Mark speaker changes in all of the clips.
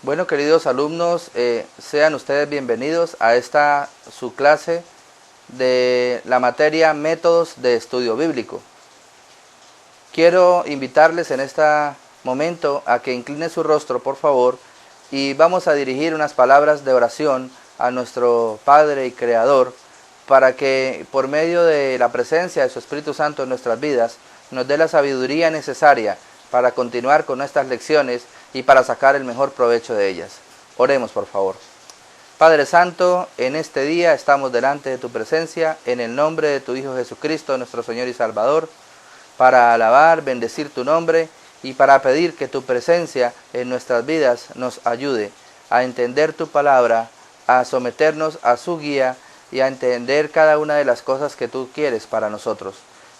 Speaker 1: Bueno, queridos alumnos, sean ustedes bienvenidos a esta su clase de la materia Métodos de Estudio Bíblico. Quiero invitarles en este momento a que inclinen su rostro, por favor, y vamos a dirigir unas palabras de oración a nuestro Padre y Creador, para que por medio de la presencia de su Espíritu Santo en nuestras vidas, nos dé la sabiduría necesaria para continuar con nuestras lecciones y para sacar el mejor provecho de ellas. Oremos, por favor. Padre Santo, en este día estamos delante de tu presencia, en el nombre de tu Hijo Jesucristo, nuestro Señor y Salvador, para alabar, bendecir tu nombre y para pedir que tu presencia en nuestras vidas nos ayude a entender tu palabra, a someternos a su guía y a entender cada una de las cosas que tú quieres para nosotros.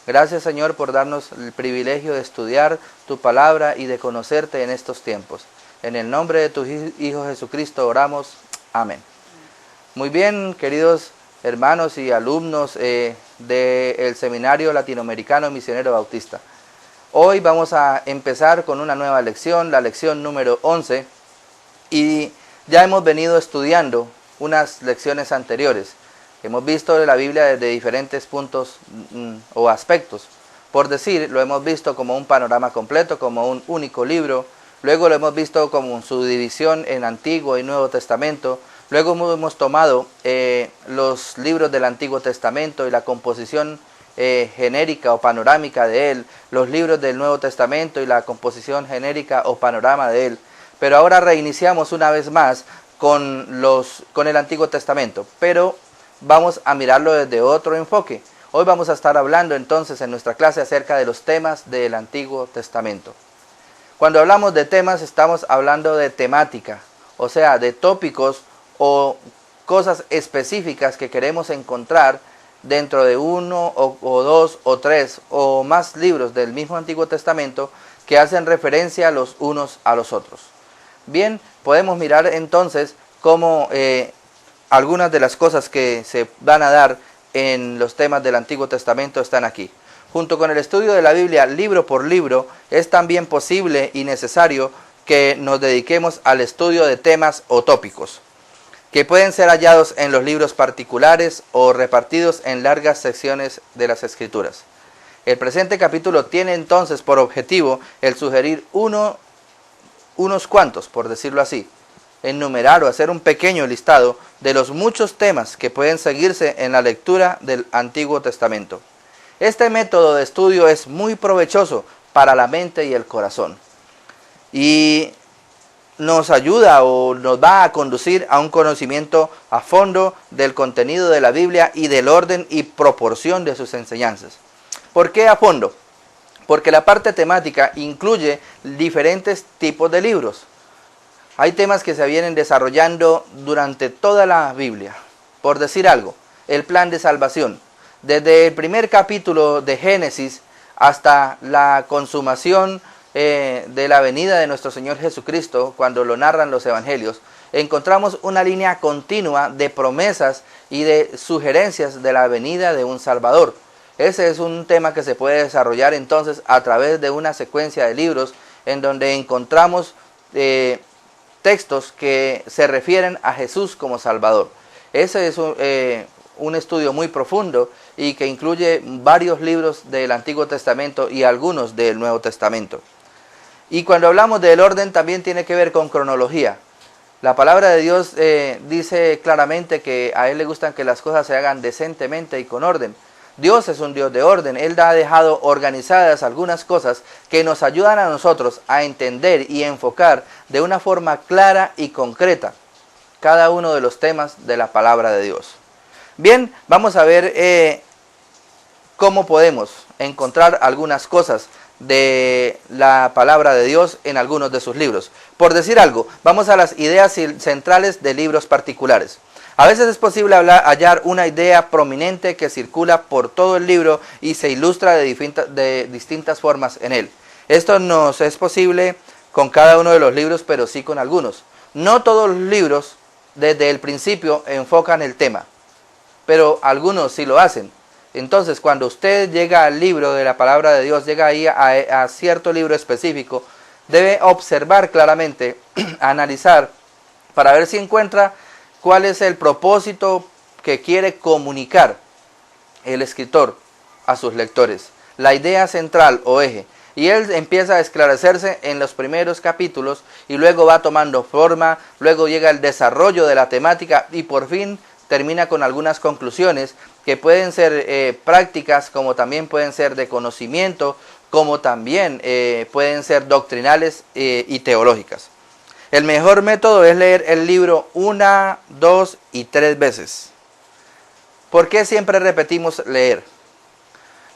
Speaker 1: Gracias, Señor, por darnos el privilegio de estudiar tu palabra y de conocerte en estos tiempos. En el nombre de tu Hijo Jesucristo oramos. Amén. Muy bien, queridos hermanos y alumnos del Seminario Latinoamericano Misionero Bautista. Hoy vamos a empezar con una nueva lección, la lección número 11. Y ya hemos venido estudiando unas lecciones anteriores. Hemos visto la Biblia desde diferentes puntos o aspectos. Por decir, lo hemos visto como un panorama completo, como un único libro. Luego lo hemos visto como su división en Antiguo y Nuevo Testamento. Luego hemos tomado los libros del Antiguo Testamento y la composición genérica o panorámica de él. Los libros del Nuevo Testamento y la composición genérica o panorama de él. Pero ahora reiniciamos una vez más con el Antiguo Testamento. Pero vamos a mirarlo desde otro enfoque. Hoy vamos a estar hablando entonces en nuestra clase acerca de los temas del Antiguo Testamento. Cuando hablamos de temas estamos hablando de temática, o sea, de tópicos o cosas específicas que queremos encontrar dentro de uno o dos o tres o más libros del mismo Antiguo Testamento que hacen referencia los unos a los otros. Bien, podemos mirar entonces cómo algunas de las cosas que se van a dar en los temas del Antiguo Testamento están aquí. Junto con el estudio de la Biblia libro por libro, es también posible y necesario que nos dediquemos al estudio de temas o tópicos, que pueden ser hallados en los libros particulares o repartidos en largas secciones de las Escrituras. El presente capítulo tiene entonces por objetivo el sugerir unos cuantos, por decirlo así, enumerar o hacer un pequeño listado de los muchos temas que pueden seguirse en la lectura del Antiguo Testamento. Este método de estudio es muy provechoso para la mente y el corazón y nos ayuda o nos va a conducir a un conocimiento a fondo del contenido de la Biblia y del orden y proporción de sus enseñanzas. ¿Por qué a fondo? Porque la parte temática incluye diferentes tipos de libros. Hay temas que se vienen desarrollando durante toda la Biblia. Por decir algo, el plan de salvación. Desde el primer capítulo de Génesis hasta la consumación de la venida de nuestro Señor Jesucristo, cuando lo narran los evangelios, encontramos una línea continua de promesas y de sugerencias de la venida de un Salvador. Ese es un tema que se puede desarrollar entonces a través de una secuencia de libros en donde encontramos textos que se refieren a Jesús como Salvador. Ese es un estudio muy profundo y que incluye varios libros del Antiguo Testamento y algunos del Nuevo Testamento. Y cuando hablamos del orden también tiene que ver con cronología. La palabra de Dios dice claramente que a Él le gustan que las cosas se hagan decentemente y con orden. Dios es un Dios de orden. Él ha dejado organizadas algunas cosas que nos ayudan a nosotros a entender y enfocar de una forma clara y concreta cada uno de los temas de la palabra de Dios. Bien, vamos a ver cómo podemos encontrar algunas cosas de la palabra de Dios en algunos de sus libros. Por decir algo, vamos a las ideas centrales de libros particulares. A veces es posible hallar una idea prominente que circula por todo el libro y se ilustra de distintas formas en él. Esto no es posible con cada uno de los libros, pero sí con algunos. No todos los libros desde el principio enfocan el tema, pero algunos sí lo hacen. Entonces, cuando usted llega al libro de la palabra de Dios, llega ahí a cierto libro específico, debe observar claramente, analizar, para ver si encuentra cuál es el propósito que quiere comunicar el escritor a sus lectores, la idea central o eje. Y él empieza a esclarecerse en los primeros capítulos y luego va tomando forma, luego llega el desarrollo de la temática y por fin termina con algunas conclusiones que pueden ser prácticas, como también pueden ser de conocimiento, como también pueden ser doctrinales y teológicas. El mejor método es leer el libro 1, 2 y 3 veces. ¿Por qué siempre repetimos leer?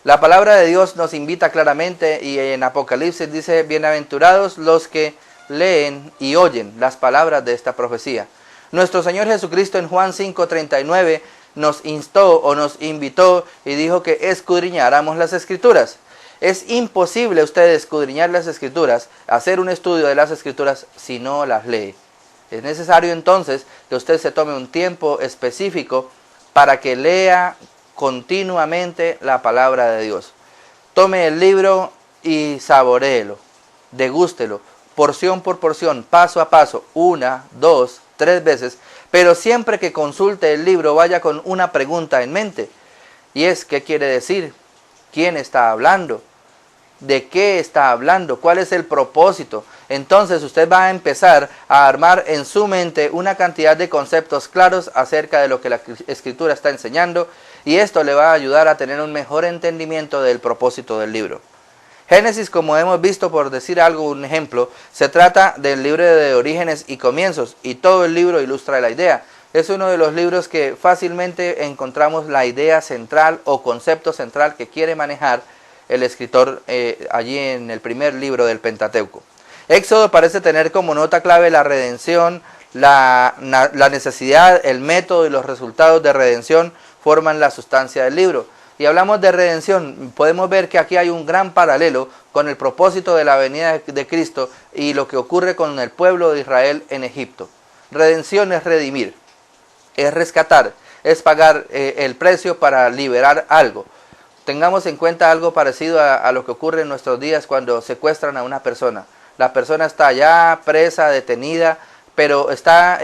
Speaker 1: La palabra de Dios nos invita claramente y en Apocalipsis dice, bienaventurados los que leen y oyen las palabras de esta profecía. Nuestro Señor Jesucristo en Juan 5:39 nos instó o nos invitó y dijo que escudriñáramos las Escrituras. Es imposible usted escudriñar las Escrituras, hacer un estudio de las Escrituras si no las lee. Es necesario entonces que usted se tome un tiempo específico para que lea continuamente la palabra de Dios. Tome el libro y saboréelo, degústelo, porción por porción, paso a paso, 1, 2, 3 veces, pero siempre que consulte el libro vaya con una pregunta en mente, y es, ¿qué quiere decir? ¿Quién está hablando? ¿De qué está hablando? ¿Cuál es el propósito? Entonces usted va a empezar a armar en su mente una cantidad de conceptos claros acerca de lo que la Escritura está enseñando, y esto le va a ayudar a tener un mejor entendimiento del propósito del libro. Génesis, como hemos visto, por decir algo, un ejemplo, se trata del libro de orígenes y comienzos, y todo el libro ilustra la idea. Es uno de los libros que fácilmente encontramos la idea central o concepto central que quiere manejar el escritor allí en el primer libro del Pentateuco. Éxodo parece tener como nota clave la redención, la necesidad, el método y los resultados de redención forman la sustancia del libro. Y hablamos de redención, podemos ver que aquí hay un gran paralelo con el propósito de la venida de Cristo y lo que ocurre con el pueblo de Israel en Egipto. Redención es redimir, es rescatar, es pagar el precio para liberar algo. Tengamos en cuenta algo parecido a lo que ocurre en nuestros días cuando secuestran a una persona. La persona está ya presa, detenida, pero está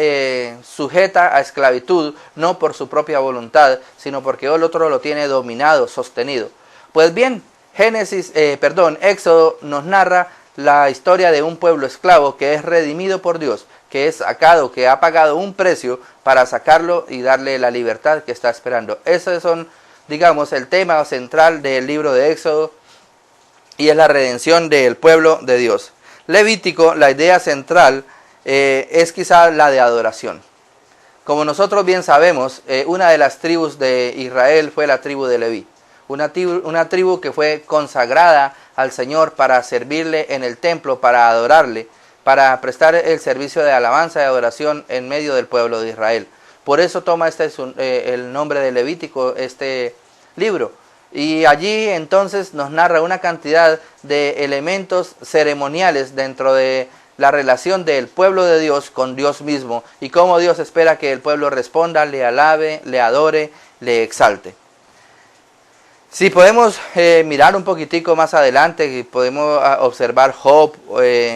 Speaker 1: sujeta a esclavitud, no por su propia voluntad, sino porque el otro lo tiene dominado, sostenido. Pues bien, Éxodo nos narra la historia de un pueblo esclavo que es redimido por Dios, que es sacado, que ha pagado un precio para sacarlo y darle la libertad que está esperando. Esos son, digamos, el tema central del libro de Éxodo, y es la redención del pueblo de Dios. Levítico, la idea central es quizá la de adoración. Como nosotros bien sabemos, una de las tribus de Israel fue la tribu de Leví, una tribu que fue consagrada al Señor para servirle en el templo, para adorarle, para prestar el servicio de alabanza y adoración en medio del pueblo de Israel. Por eso toma el nombre de Levítico este libro. Y allí entonces nos narra una cantidad de elementos ceremoniales dentro de la relación del pueblo de Dios con Dios mismo, y cómo Dios espera que el pueblo responda, le alabe, le adore, le exalte. Si podemos mirar un poquitico más adelante, podemos observar Job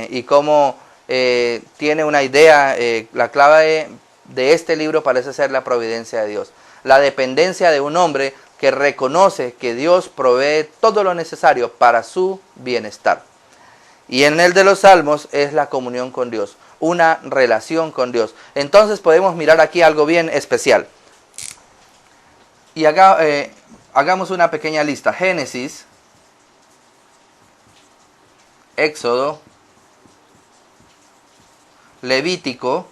Speaker 1: y cómo tiene una idea, la clave de este libro parece ser la providencia de Dios, la dependencia de un hombre que reconoce que Dios provee todo lo necesario para su bienestar. Y en el de los Salmos es la comunión con Dios, una relación con Dios. Entonces podemos mirar aquí algo bien especial. Y hagamos una pequeña lista. Génesis, Éxodo, Levítico,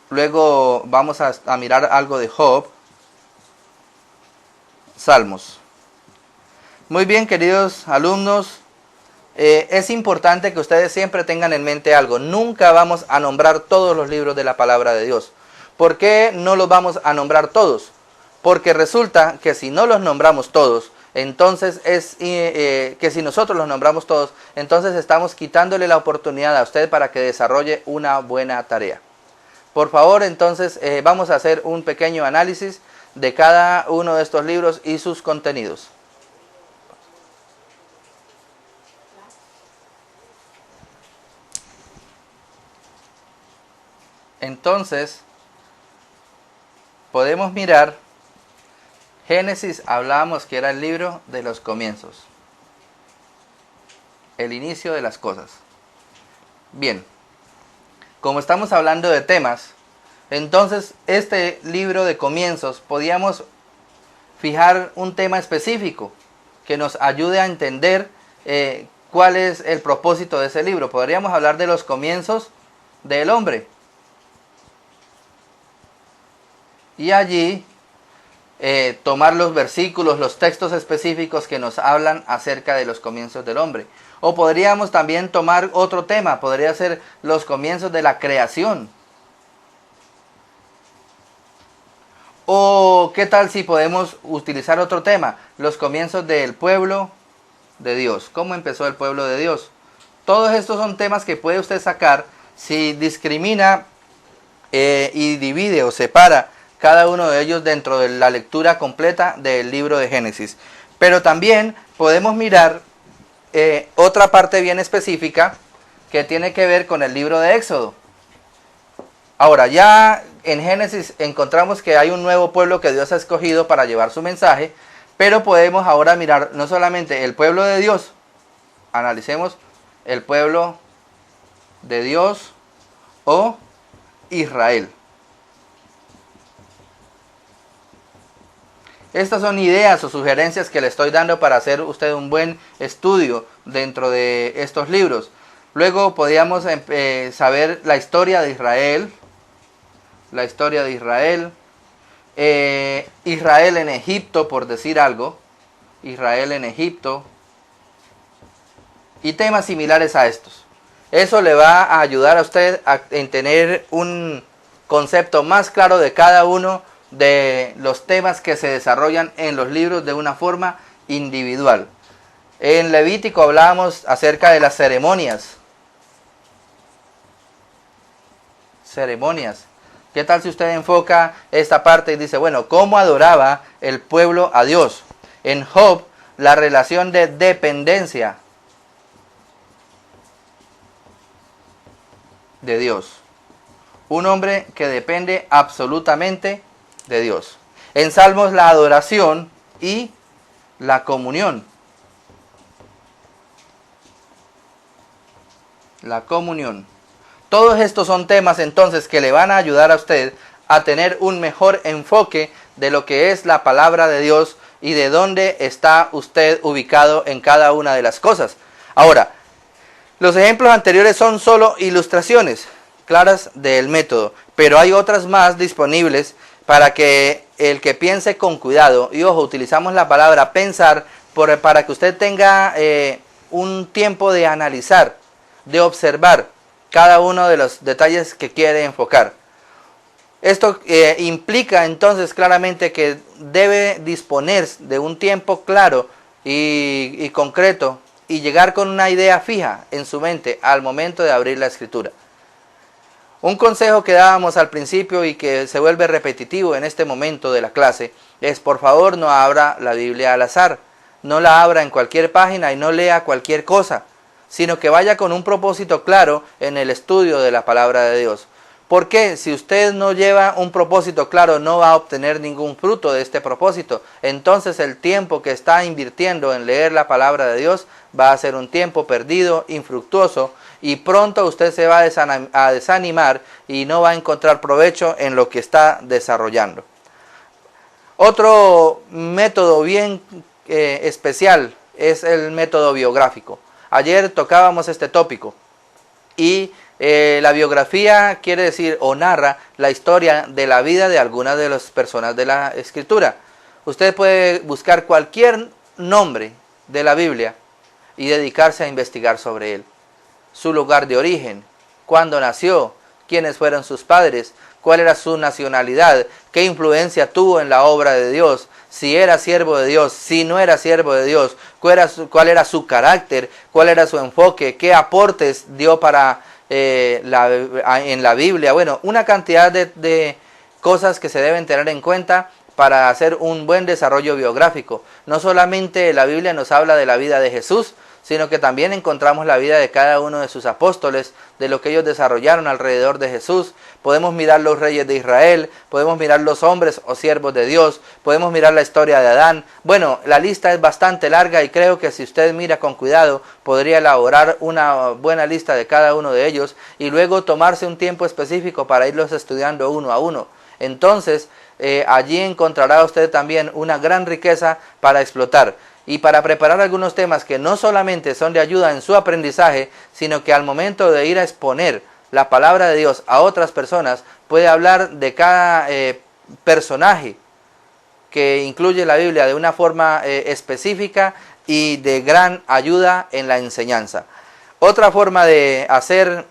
Speaker 1: luego vamos a mirar algo de Job, Salmos. Muy bien, queridos alumnos, es importante que ustedes siempre tengan en mente algo. Nunca vamos a nombrar todos los libros de la palabra de Dios. ¿Por qué no los vamos a nombrar todos? Porque resulta que si no los nombramos todos, entonces que si nosotros los nombramos todos, entonces estamos quitándole la oportunidad a usted para que desarrolle una buena tarea. Por favor, entonces vamos a hacer un pequeño análisis de cada uno de estos libros y sus contenidos. Entonces, podemos mirar, Génesis hablábamos que era el libro de los comienzos, el inicio de las cosas. Bien, como estamos hablando de temas, entonces este libro de comienzos podíamos fijar un tema específico que nos ayude a entender cuál es el propósito de ese libro. Podríamos hablar de los comienzos del hombre. Y allí tomar los versículos, los textos específicos que nos hablan acerca de los comienzos del hombre. O podríamos también tomar otro tema, podría ser los comienzos de la creación. O qué tal si podemos utilizar otro tema, los comienzos del pueblo de Dios. ¿Cómo empezó el pueblo de Dios? Todos estos son temas que puede usted sacar si discrimina y divide o separa cada uno de ellos dentro de la lectura completa del libro de Génesis. Pero también podemos mirar otra parte bien específica que tiene que ver con el libro de Éxodo. Ahora, ya en Génesis encontramos que hay un nuevo pueblo que Dios ha escogido para llevar su mensaje, pero podemos ahora mirar no solamente el pueblo de Dios, analicemos el pueblo de Dios o Israel. Estas son ideas o sugerencias que le estoy dando para hacer usted un buen estudio dentro de estos libros. Luego podríamos saber la historia de Israel. Israel en Egipto, por decir algo. Israel en Egipto. Y temas similares a estos. Eso le va a ayudar a usted en tener un concepto más claro de cada uno de los temas que se desarrollan en los libros de una forma individual. En Levítico hablábamos acerca de las ceremonias. ¿Qué tal si usted enfoca esta parte y dice, bueno, ¿cómo adoraba el pueblo a Dios? En Job, la relación de dependencia de Dios. Un hombre que depende absolutamente de Dios. En Salmos, la adoración y la comunión. La comunión. Todos estos son temas entonces que le van a ayudar a usted a tener un mejor enfoque de lo que es la palabra de Dios y de dónde está usted ubicado en cada una de las cosas. Ahora, los ejemplos anteriores son solo ilustraciones claras del método, pero hay otras más disponibles para que el que piense con cuidado, y ojo, utilizamos la palabra pensar para que usted tenga un tiempo de analizar, de observar cada uno de los detalles que quiere enfocar. Esto implica entonces claramente que debe disponer de un tiempo claro y concreto y llegar con una idea fija en su mente al momento de abrir la escritura. Un consejo que dábamos al principio y que se vuelve repetitivo en este momento de la clase es: por favor, no abra la Biblia al azar, no la abra en cualquier página y no lea cualquier cosa, sino que vaya con un propósito claro en el estudio de la palabra de Dios. Porque si usted no lleva un propósito claro, no va a obtener ningún fruto de este propósito. Entonces el tiempo que está invirtiendo en leer la palabra de Dios va a ser un tiempo perdido, infructuoso, y pronto usted se va a desanimar y no va a encontrar provecho en lo que está desarrollando. Otro método bien especial es el método biográfico. Ayer tocábamos este tópico y la biografía quiere decir o narra la historia de la vida de algunas de las personas de la Escritura. Usted puede buscar cualquier nombre de la Biblia y dedicarse a investigar sobre él. Su lugar de origen, cuándo nació, quiénes fueron sus padres, cuál era su nacionalidad, qué influencia tuvo en la obra de Dios, si era siervo de Dios, si no era siervo de Dios, cuál era su carácter, cuál era su enfoque, qué aportes dio en la Biblia. Bueno, una cantidad de cosas que se deben tener en cuenta para hacer un buen desarrollo biográfico. No solamente la Biblia nos habla de la vida de Jesús, sino que también encontramos la vida de cada uno de sus apóstoles, de lo que ellos desarrollaron alrededor de Jesús. Podemos mirar los reyes de Israel, podemos mirar los hombres o siervos de Dios, podemos mirar la historia de Adán. Bueno, la lista es bastante larga y creo que si usted mira con cuidado, podría elaborar una buena lista de cada uno de ellos y luego tomarse un tiempo específico para irlos estudiando uno a uno. Entonces, allí encontrará usted también una gran riqueza para explotar y para preparar algunos temas que no solamente son de ayuda en su aprendizaje, sino que al momento de ir a exponer la palabra de Dios a otras personas, puede hablar de cada personaje que incluye la Biblia de una forma específica y de gran ayuda en la enseñanza. Otra forma de hacer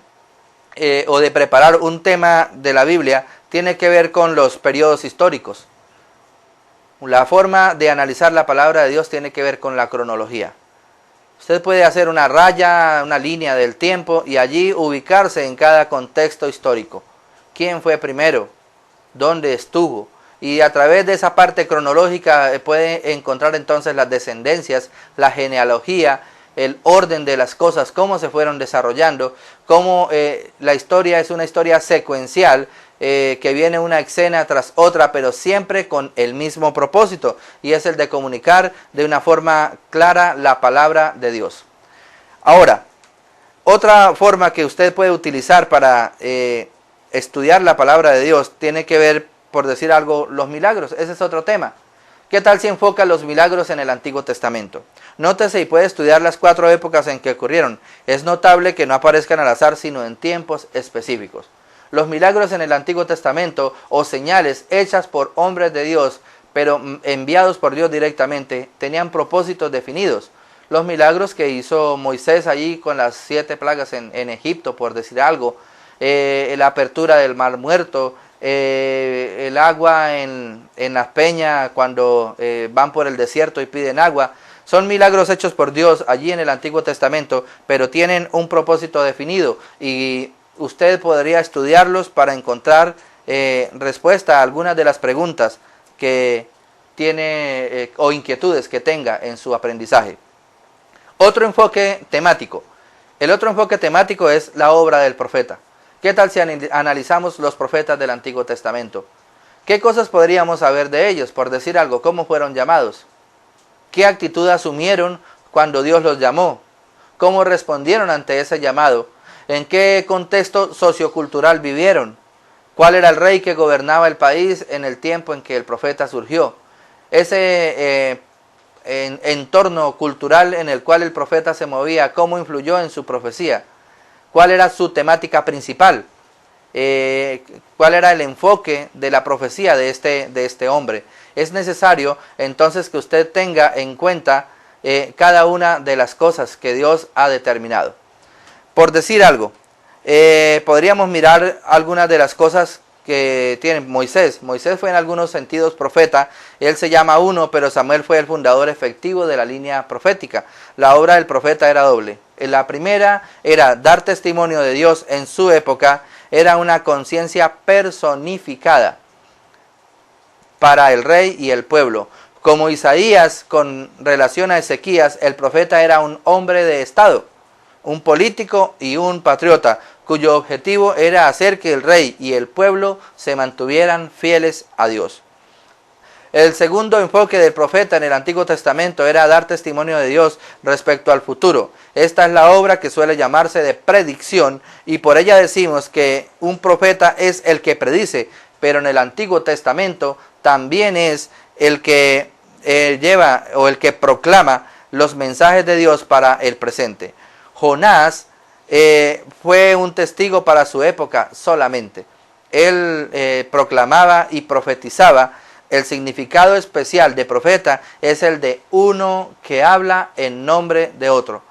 Speaker 1: o de preparar un tema de la Biblia tiene que ver con los periodos históricos. La forma de analizar la palabra de Dios tiene que ver con la cronología. Usted puede hacer una raya, una línea del tiempo y allí ubicarse en cada contexto histórico. ¿Quién fue primero? ¿Dónde estuvo? Y a través de esa parte cronológica puede encontrar entonces las descendencias, la genealogía, el orden de las cosas, cómo se fueron desarrollando, cómo la historia es una historia secuencial, que viene una escena tras otra, pero siempre con el mismo propósito, y es el de comunicar de una forma clara la palabra de Dios. Ahora, otra forma que usted puede utilizar para estudiar la palabra de Dios tiene que ver, por decir algo, los milagros. Ese es otro tema. ¿Qué tal si enfoca los milagros en el Antiguo Testamento? Nótese y puede estudiar las 4 épocas en que ocurrieron. Es notable que no aparezcan al azar, sino en tiempos específicos. Los milagros en el Antiguo Testamento o señales hechas por hombres de Dios, pero enviados por Dios directamente, tenían propósitos definidos. Los milagros que hizo Moisés allí con las 7 plagas en Egipto, por decir algo, la apertura del Mar Muerto, el agua en las peñas cuando van por el desierto y piden agua, son milagros hechos por Dios allí en el Antiguo Testamento, pero tienen un propósito definido y usted podría estudiarlos para encontrar respuesta a algunas de las preguntas que tiene o inquietudes que tenga en su aprendizaje. Otro enfoque temático. El otro enfoque temático es la obra del profeta. ¿Qué tal si analizamos los profetas del Antiguo Testamento? ¿Qué cosas podríamos saber de ellos? Por decir algo, ¿cómo fueron llamados? ¿Qué actitud asumieron cuando Dios los llamó? ¿Cómo respondieron ante ese llamado? ¿En qué contexto sociocultural vivieron? ¿Cuál era el rey que gobernaba el país en el tiempo en que el profeta surgió? Ese entorno cultural en el cual el profeta se movía, ¿cómo influyó en su profecía? ¿Cuál era su temática principal? ¿Cuál era el enfoque de la profecía de este hombre? Es necesario entonces que usted tenga en cuenta cada una de las cosas que Dios ha determinado. Por decir algo, podríamos mirar algunas de las cosas que tiene Moisés. Moisés fue en algunos sentidos profeta, él se llama uno, pero Samuel fue el fundador efectivo de la línea profética. La obra del profeta era doble. La primera era dar testimonio de Dios en su época, era una conciencia personificada para el rey y el pueblo. Como Isaías con relación a Ezequías, el profeta era un hombre de estado, un político y un patriota, cuyo objetivo era hacer que el rey y el pueblo se mantuvieran fieles a Dios. El segundo enfoque del profeta en el Antiguo Testamento era dar testimonio de Dios respecto al futuro. Esta es la obra que suele llamarse de predicción y por ella decimos que un profeta es el que predice, pero en el Antiguo Testamento también es el que lleva o el que proclama los mensajes de Dios para el presente. Jonás fue un testigo para su época solamente. Él proclamaba y profetizaba. El significado especial de profeta es el de uno que habla en nombre de otro.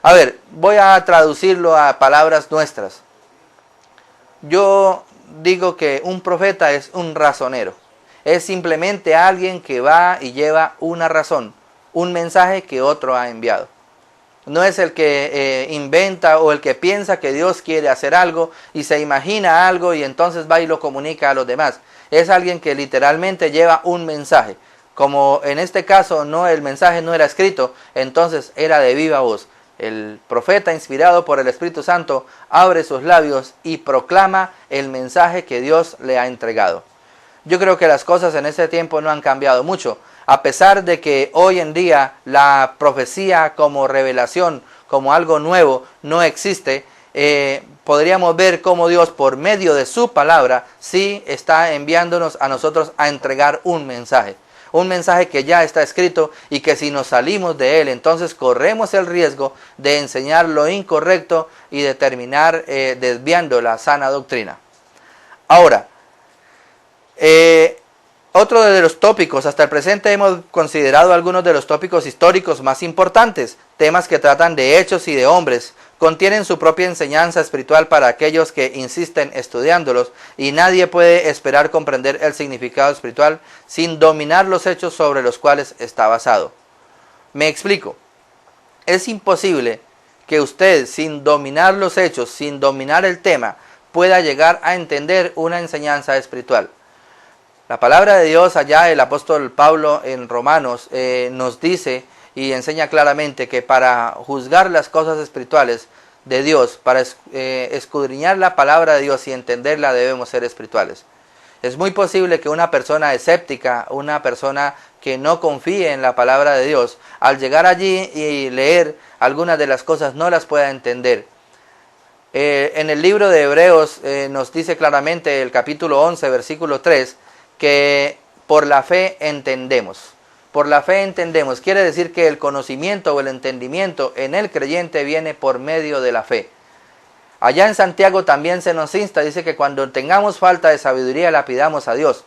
Speaker 1: A ver, voy a traducirlo a palabras nuestras. Yo digo que un profeta es un razonero. Es simplemente alguien que va y lleva una razón, un mensaje que otro ha enviado. No es el que inventa o el que piensa que Dios quiere hacer algo y se imagina algo y entonces va y lo comunica a los demás. Es alguien que literalmente lleva un mensaje. Como en este caso el mensaje no era escrito, entonces era de viva voz. El profeta, inspirado por el Espíritu Santo, abre sus labios y proclama el mensaje que Dios le ha entregado. Yo creo que las cosas en este tiempo no han cambiado mucho, a pesar de que hoy en día la profecía como revelación, como algo nuevo, no existe. Podríamos ver cómo Dios, por medio de su palabra, sí está enviándonos a nosotros a entregar un mensaje que ya está escrito y que si nos salimos de él, entonces corremos el riesgo de enseñar lo incorrecto y de terminar desviando la sana doctrina. Ahora, otro de los tópicos, hasta el presente hemos considerado algunos de los tópicos históricos más importantes, temas que tratan de hechos y de hombres, contienen su propia enseñanza espiritual para aquellos que insisten estudiándolos, y nadie puede esperar comprender el significado espiritual sin dominar los hechos sobre los cuales está basado. Me explico. Es imposible que usted, sin dominar los hechos, sin dominar el tema, pueda llegar a entender una enseñanza espiritual. La palabra de Dios, allá el apóstol Pablo en Romanos nos dice y enseña claramente que para juzgar las cosas espirituales de Dios, para escudriñar la palabra de Dios y entenderla, debemos ser espirituales. Es muy posible que una persona escéptica, una persona que no confíe en la palabra de Dios, al llegar allí y leer algunas de las cosas no las pueda entender. En el libro de Hebreos nos dice claramente el capítulo 11, versículo 3, que por la fe entendemos. Por la fe entendemos. Quiere decir que el conocimiento o el entendimiento en el creyente viene por medio de la fe. Allá en Santiago también se nos insta, dice que cuando tengamos falta de sabiduría la pidamos a Dios,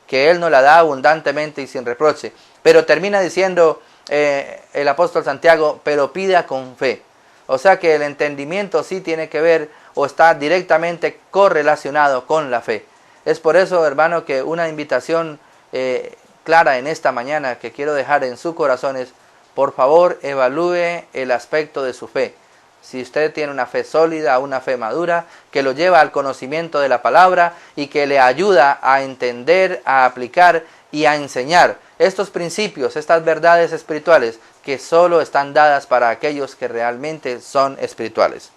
Speaker 1: que Él nos la da abundantemente y sin reproche. Pero termina diciendo el apóstol Santiago, pero pida con fe. O sea que el entendimiento sí tiene que ver o está directamente correlacionado con la fe. Es por eso, hermano, que una invitación clara en esta mañana que quiero dejar en su corazón es, por favor, evalúe el aspecto de su fe. Si usted tiene una fe sólida, una fe madura, que lo lleva al conocimiento de la palabra y que le ayuda a entender, a aplicar y a enseñar estos principios, estas verdades espirituales que solo están dadas para aquellos que realmente son espirituales.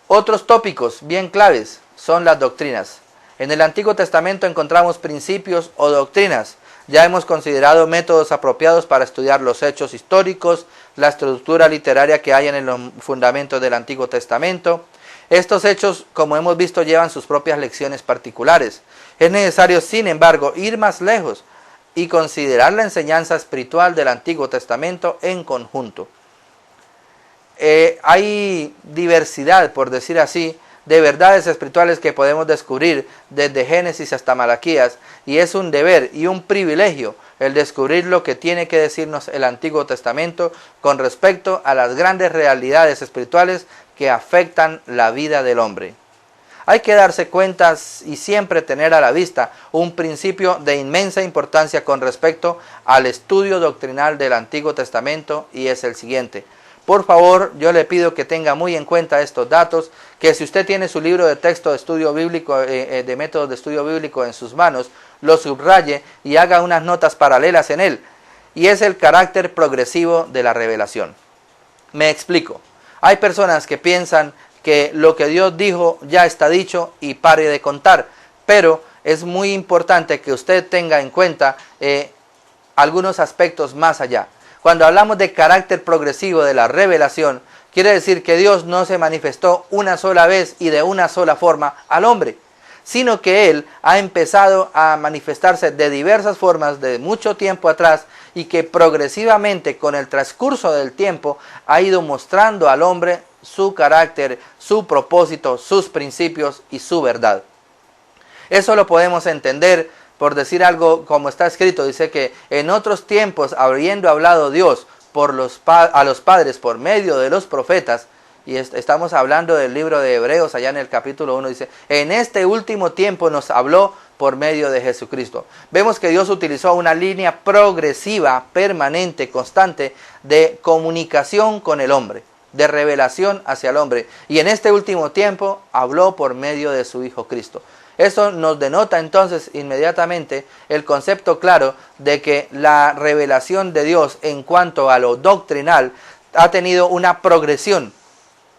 Speaker 1: Otros tópicos bien claves son las doctrinas. En el Antiguo Testamento encontramos principios o doctrinas. Ya hemos considerado métodos apropiados para estudiar los hechos históricos, la estructura literaria que hay en los fundamentos del Antiguo Testamento. Estos hechos, como hemos visto, llevan sus propias lecciones particulares. Es necesario, sin embargo, ir más lejos y considerar la enseñanza espiritual del Antiguo Testamento en conjunto. Hay diversidad, por decir así, de verdades espirituales que podemos descubrir desde Génesis hasta Malaquías, y es un deber y un privilegio el descubrir lo que tiene que decirnos el Antiguo Testamento con respecto a las grandes realidades espirituales que afectan la vida del hombre. Hay que darse cuenta y siempre tener a la vista un principio de inmensa importancia con respecto al estudio doctrinal del Antiguo Testamento, y es el siguiente. Por favor, yo le pido que tenga muy en cuenta estos datos, que si usted tiene su libro de texto de estudio bíblico, de métodos de estudio bíblico en sus manos, lo subraye y haga unas notas paralelas en él. Y es el carácter progresivo de la revelación. Me explico. Hay personas que piensan que lo que Dios dijo ya está dicho y pare de contar, pero es muy importante que usted tenga en cuenta algunos aspectos más allá. Cuando hablamos de carácter progresivo de la revelación, quiere decir que Dios no se manifestó una sola vez y de una sola forma al hombre, sino que Él ha empezado a manifestarse de diversas formas de mucho tiempo atrás, y que progresivamente con el transcurso del tiempo ha ido mostrando al hombre su carácter, su propósito, sus principios y su verdad. Eso lo podemos entender por decir algo como está escrito. Dice que en otros tiempos, habiendo hablado Dios a los padres por medio de los profetas, y estamos hablando del libro de Hebreos, allá en el capítulo 1, dice, en este último tiempo nos habló por medio de Jesucristo. Vemos que Dios utilizó una línea progresiva, permanente, constante, de comunicación con el hombre, de revelación hacia el hombre, y en este último tiempo habló por medio de su Hijo Cristo. Eso nos denota entonces inmediatamente el concepto claro de que la revelación de Dios en cuanto a lo doctrinal ha tenido una progresión,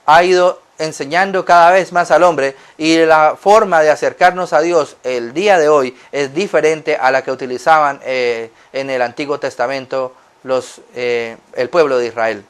Speaker 1: ha ido enseñando cada vez más al hombre, y la forma de acercarnos a Dios el día de hoy es diferente a la que utilizaban en el Antiguo Testamento el pueblo de Israel.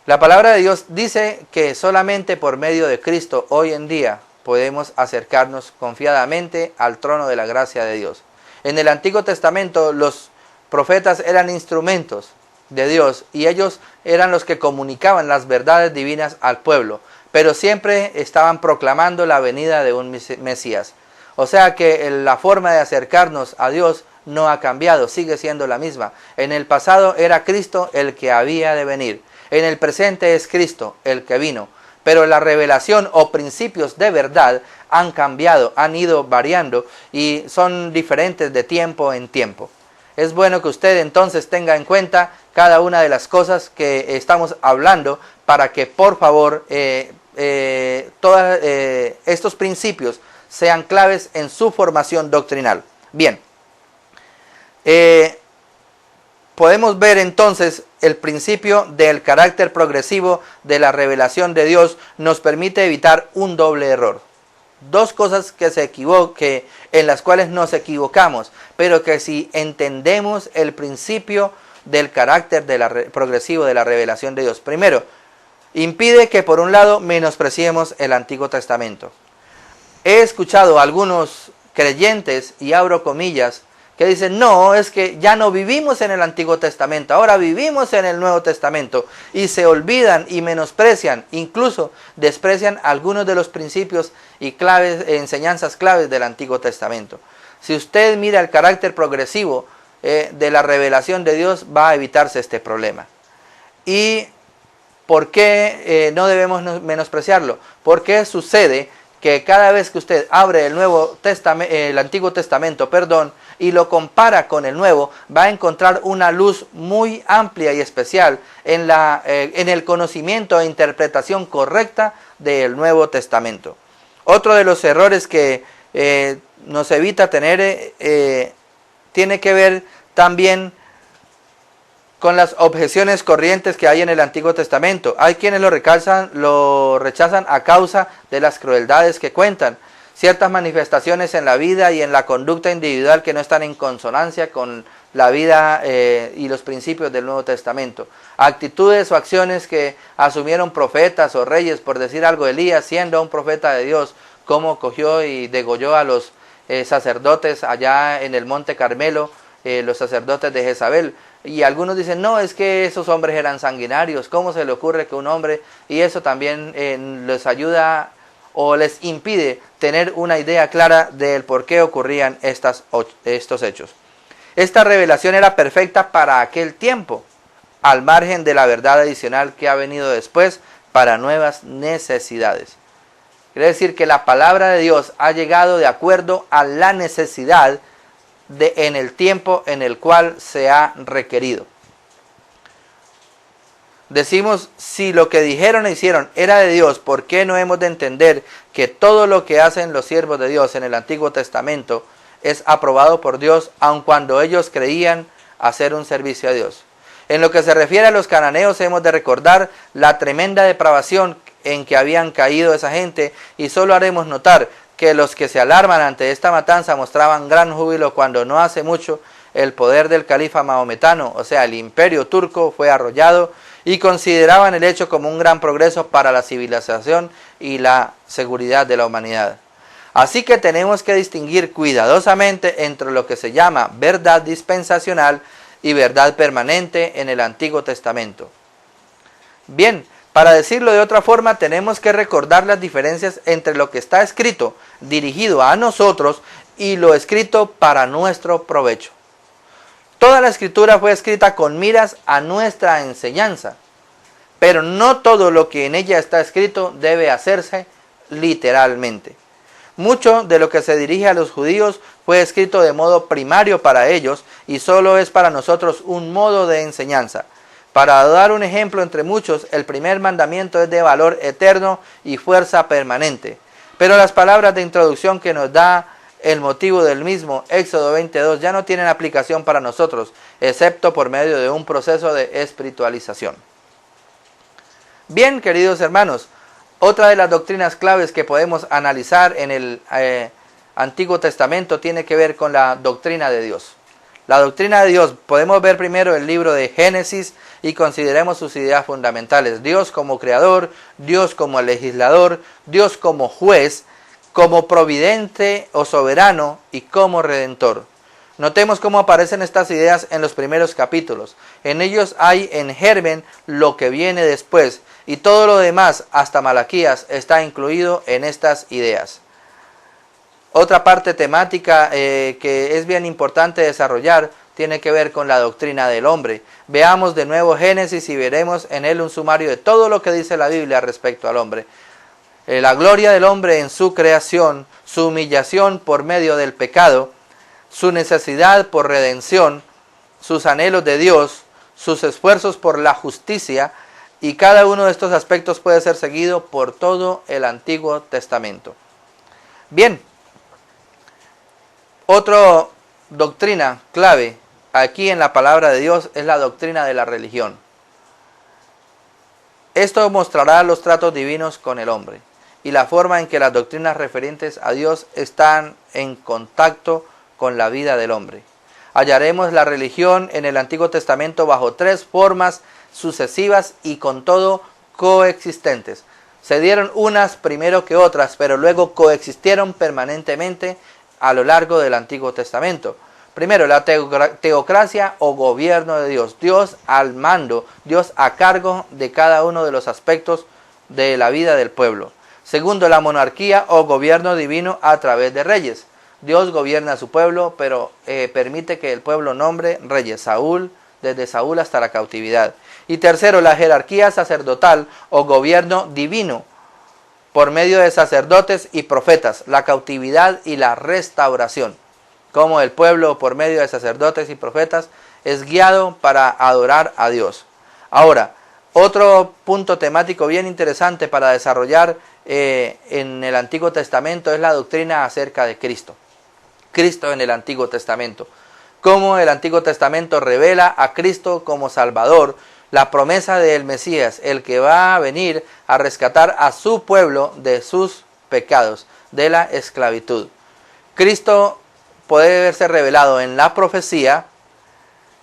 Speaker 1: La palabra de Dios dice que solamente por medio de Cristo hoy en día podemos acercarnos confiadamente al trono de la gracia de Dios. En el Antiguo Testamento los profetas eran instrumentos de Dios y ellos eran los que comunicaban las verdades divinas al pueblo, pero siempre estaban proclamando la venida de un Mesías. O sea que la forma de acercarnos a Dios no ha cambiado, sigue siendo la misma. En el pasado era Cristo el que había de venir, en el presente es Cristo el que vino, pero la revelación o principios de verdad han cambiado, han ido variando y son diferentes de tiempo en tiempo. Es bueno que usted entonces tenga en cuenta cada una de las cosas que estamos hablando para que por favor todos estos principios sean claves en su formación doctrinal. Bien, podemos ver entonces el principio del carácter progresivo de la revelación de Dios nos permite evitar un doble error. Dos cosas en las cuales nos equivocamos, pero que si entendemos el principio del carácter progresivo de la revelación de Dios. Primero, impide que por un lado menospreciemos el Antiguo Testamento. He escuchado a algunos creyentes, y abro comillas, que dicen, no, es que ya no vivimos en el Antiguo Testamento, ahora vivimos en el Nuevo Testamento, y se olvidan y menosprecian, incluso desprecian algunos de los principios y enseñanzas claves del Antiguo Testamento. Si usted mira el carácter progresivo de la revelación de Dios, va a evitarse este problema. ¿Y por qué no debemos menospreciarlo? Porque sucede que cada vez que usted abre el Antiguo Testamento, y lo compara con el Nuevo, va a encontrar una luz muy amplia y especial en el conocimiento e interpretación correcta del Nuevo Testamento. Otro de los errores que nos evita tener tiene que ver también con las objeciones corrientes que hay en el Antiguo Testamento. Hay quienes lo rechazan a causa de las crueldades que cuentan, ciertas manifestaciones en la vida y en la conducta individual que no están en consonancia con la vida y los principios del Nuevo Testamento. Actitudes o acciones que asumieron profetas o reyes, por decir algo, Elías siendo un profeta de Dios, cómo cogió y degolló a los sacerdotes allá en el Monte Carmelo, los sacerdotes de Jezabel. Y algunos dicen, no, es que esos hombres eran sanguinarios, ¿cómo se le ocurre que un hombre? Y eso también les ayuda o les impide tener una idea clara del por qué ocurrían estos hechos. Esta revelación era perfecta para aquel tiempo, al margen de la verdad adicional que ha venido después para nuevas necesidades. Quiere decir que la palabra de Dios ha llegado de acuerdo a la necesidad en el tiempo en el cual se ha requerido. Decimos, si lo que dijeron e hicieron era de Dios, ¿por qué no hemos de entender que todo lo que hacen los siervos de Dios en el Antiguo Testamento es aprobado por Dios, aun cuando ellos creían hacer un servicio a Dios? En lo que se refiere a los cananeos, hemos de recordar la tremenda depravación en que habían caído esa gente, y solo haremos notar que los que se alarman ante esta matanza mostraban gran júbilo cuando no hace mucho el poder del califa mahometano, o sea, el imperio turco, fue arrollado, y consideraban el hecho como un gran progreso para la civilización y la seguridad de la humanidad. Así que tenemos que distinguir cuidadosamente entre lo que se llama verdad dispensacional y verdad permanente en el Antiguo Testamento. Bien, para decirlo de otra forma, tenemos que recordar las diferencias entre lo que está escrito dirigido a nosotros y lo escrito para nuestro provecho. Toda la escritura fue escrita con miras a nuestra enseñanza, pero no todo lo que en ella está escrito debe hacerse literalmente. Mucho de lo que se dirige a los judíos fue escrito de modo primario para ellos y solo es para nosotros un modo de enseñanza. Para dar un ejemplo entre muchos, el primer mandamiento es de valor eterno y fuerza permanente. Pero las palabras de introducción que nos da el motivo del mismo, Éxodo 22, ya no tienen aplicación para nosotros, excepto por medio de un proceso de espiritualización. Bien, queridos hermanos, otra de las doctrinas claves que podemos analizar en el Antiguo Testamento tiene que ver con la doctrina de Dios. La doctrina de Dios, podemos ver primero el libro de Génesis y consideremos sus ideas fundamentales. Dios como creador, Dios como legislador, Dios como juez, como providente o soberano y como redentor. Notemos cómo aparecen estas ideas en los primeros capítulos. En ellos hay en germen lo que viene después y todo lo demás, hasta Malaquías, está incluido en estas ideas. Otra parte temática que es bien importante desarrollar tiene que ver con la doctrina del hombre. Veamos de nuevo Génesis y veremos en él un sumario de todo lo que dice la Biblia respecto al hombre. La gloria del hombre en su creación, su humillación por medio del pecado, su necesidad por redención, sus anhelos de Dios, sus esfuerzos por la justicia, y cada uno de estos aspectos puede ser seguido por todo el Antiguo Testamento. Bien, otra doctrina clave aquí en la palabra de Dios es la doctrina de la religión. Esto mostrará los tratos divinos con el hombre y la forma en que las doctrinas referentes a Dios están en contacto con la vida del hombre. Hallaremos la religión en el Antiguo Testamento bajo tres formas sucesivas y con todo coexistentes. Se dieron unas primero que otras, pero luego coexistieron permanentemente a lo largo del Antiguo Testamento. Primero, la teocracia o gobierno de Dios. Dios al mando, Dios a cargo de cada uno de los aspectos de la vida del pueblo. Segundo, la monarquía o gobierno divino a través de reyes. Dios gobierna a su pueblo, pero permite que el pueblo nombre reyes. Desde Saúl hasta la cautividad. Y tercero, la jerarquía sacerdotal o gobierno divino por medio de sacerdotes y profetas, la cautividad y la restauración. Como el pueblo por medio de sacerdotes y profetas es guiado para adorar a Dios. Ahora, otro punto temático bien interesante para desarrollar en el Antiguo Testamento es la doctrina acerca de Cristo. Cristo en el Antiguo Testamento. Cómo el Antiguo Testamento revela a Cristo como Salvador, la promesa del Mesías, el que va a venir a rescatar a su pueblo de sus pecados, de la esclavitud. Cristo puede verse revelado en la profecía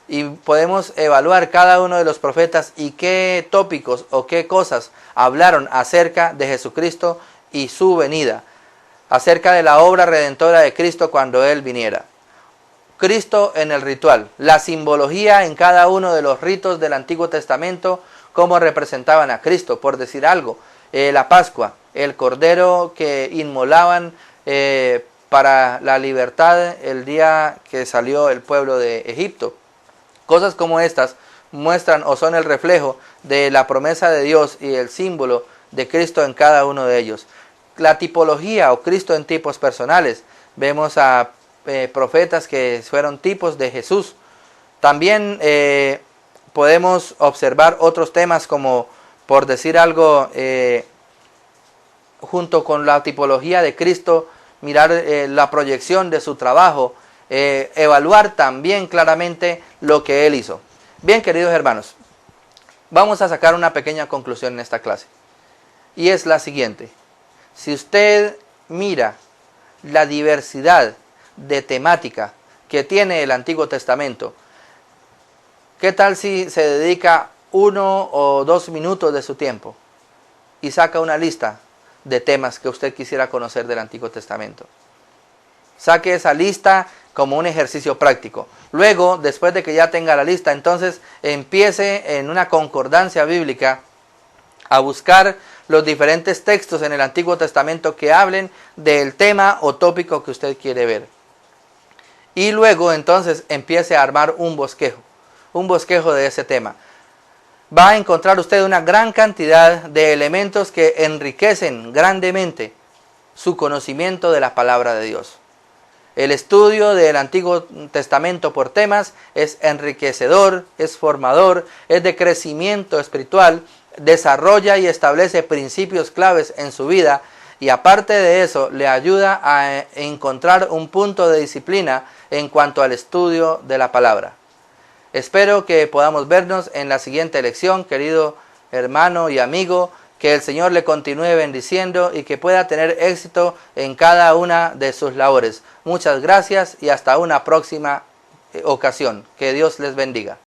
Speaker 1: y podemos evaluar cada uno de los profetas y qué tópicos o qué cosas hablaron acerca de Jesucristo y su venida, acerca de la obra redentora de Cristo cuando Él viniera. Cristo en el ritual, la simbología en cada uno de los ritos del Antiguo Testamento, cómo representaban a Cristo, por decir algo, la Pascua, el cordero que inmolaban para la libertad el día que salió el pueblo de Egipto. Cosas como estas muestran o son el reflejo de la promesa de Dios y el símbolo de Cristo en cada uno de ellos. La tipología o Cristo en tipos personales, vemos a profetas que fueron tipos de Jesús. También podemos observar otros temas como, por decir algo, junto con la tipología de Cristo, mirar la proyección de su trabajo, evaluar también claramente lo que Él hizo. Bien, queridos hermanos, vamos a sacar una pequeña conclusión en esta clase. Y es la siguiente. Si usted mira la diversidad de temática que tiene el Antiguo Testamento, ¿qué tal si se dedica 1 o 2 minutos de su tiempo y saca una lista de temas que usted quisiera conocer del Antiguo Testamento? Saque esa lista como un ejercicio práctico. Luego, después de que ya tenga la lista, entonces empiece en una concordancia bíblica a buscar los diferentes textos en el Antiguo Testamento que hablen del tema o tópico que usted quiere ver. Y luego entonces empiece a armar un bosquejo de ese tema. Va a encontrar usted una gran cantidad de elementos que enriquecen grandemente su conocimiento de la palabra de Dios. El estudio del Antiguo Testamento por temas es enriquecedor, es formador, es de crecimiento espiritual, desarrolla y establece principios claves en su vida y aparte de eso le ayuda a encontrar un punto de disciplina en cuanto al estudio de la palabra. Espero que podamos vernos en la siguiente lección, querido hermano y amigo. Que el Señor le continúe bendiciendo y que pueda tener éxito en cada una de sus labores. Muchas gracias y hasta una próxima ocasión. Que Dios les bendiga.